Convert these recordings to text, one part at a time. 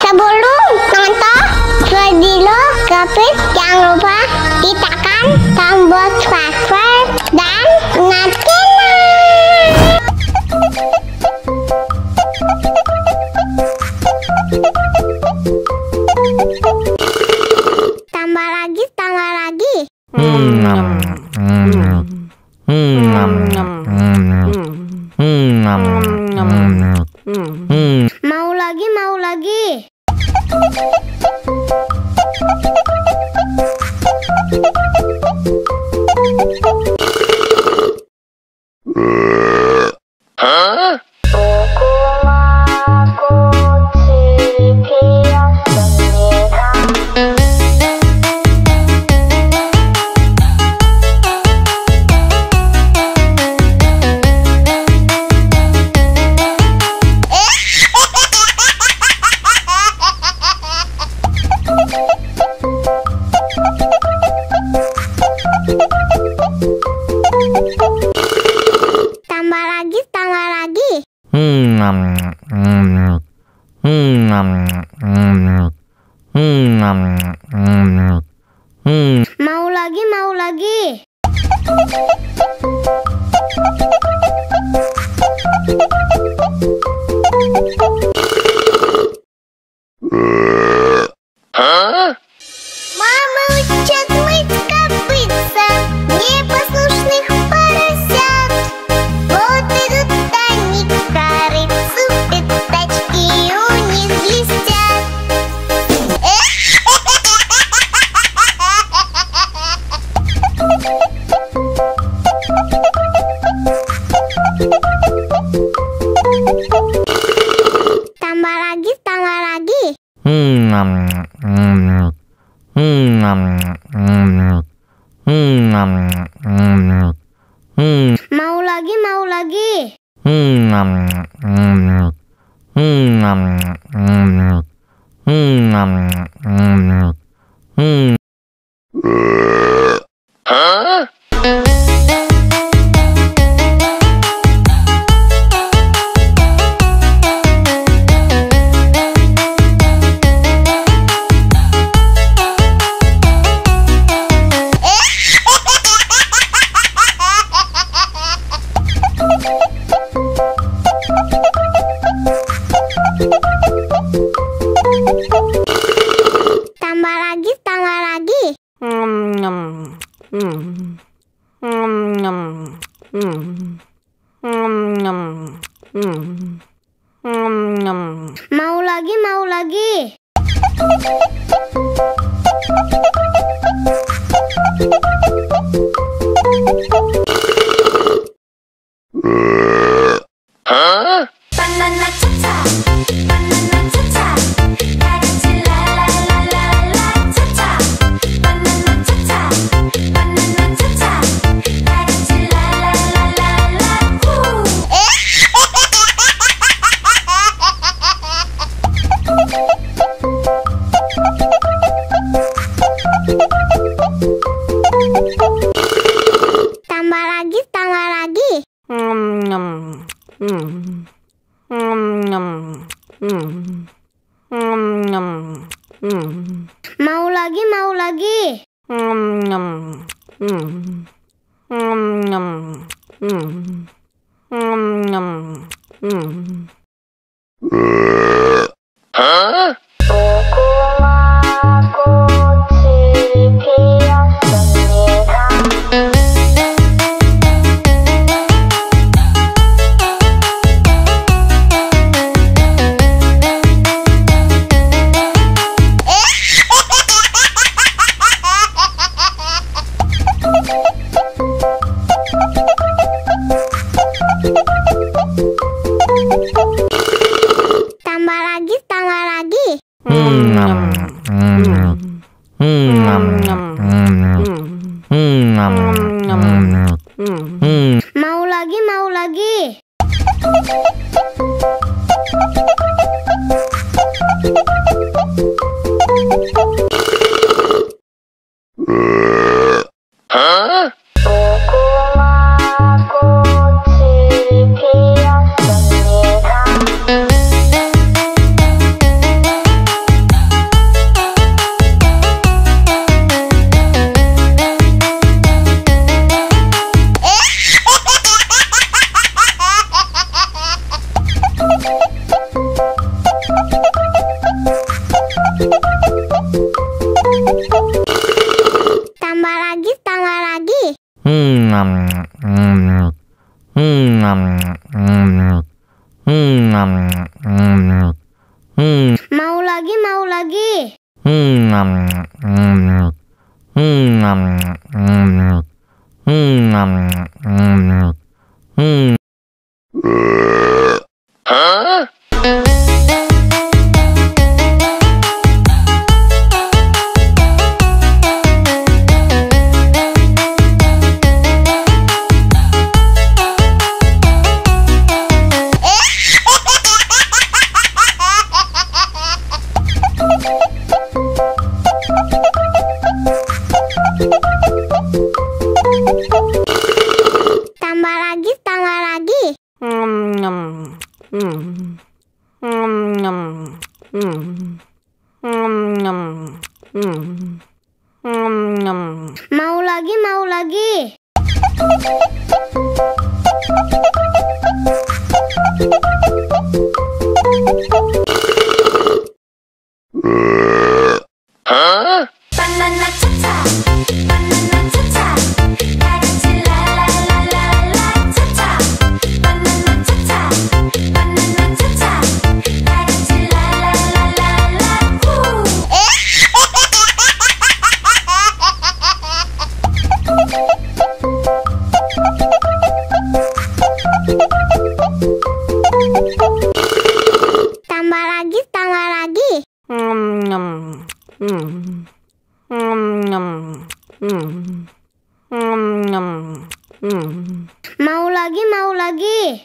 Sebelum nonton video Gapit, jangan lupa tekan tombol subscribe dan nyalakan. Tambah lagi. Mau lagi. Mau lagi. Мама учит мыть копытца непослушных поросят. Вот идут они к корыцу, пятачки у них блестят. Tambah lagi. Mau lagi. Tambah lagi. Mau lagi. Banana cha-cha, banana cha-cha, kaji la la la la la cha-cha. Banana cha-cha, banana cha-cha, kaji la la la la la Tambah lagi. Mau lagi. Mau lagi. Mau lagi, mau lagi. Tambah lagi, tambah lagi. Mau lagi, mau lagi. Banana cha-cha, banana cha-cha, 다 같이 la la la la la cha-cha. Banana cha-cha, banana cha-cha, 다 같이 la la la la la Tambah lagi, tambah lagi. Mau lagi, mau lagi.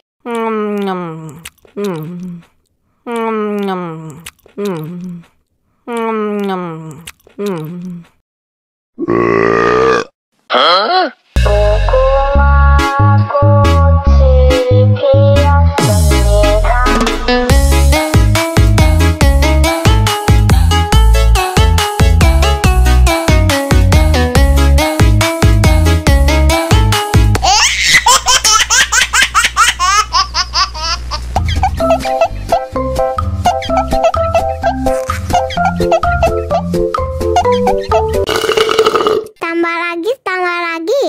Tambah lagi, tambah lagi.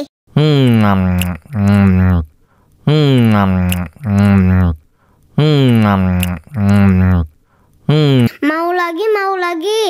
Mau lagi, mau lagi.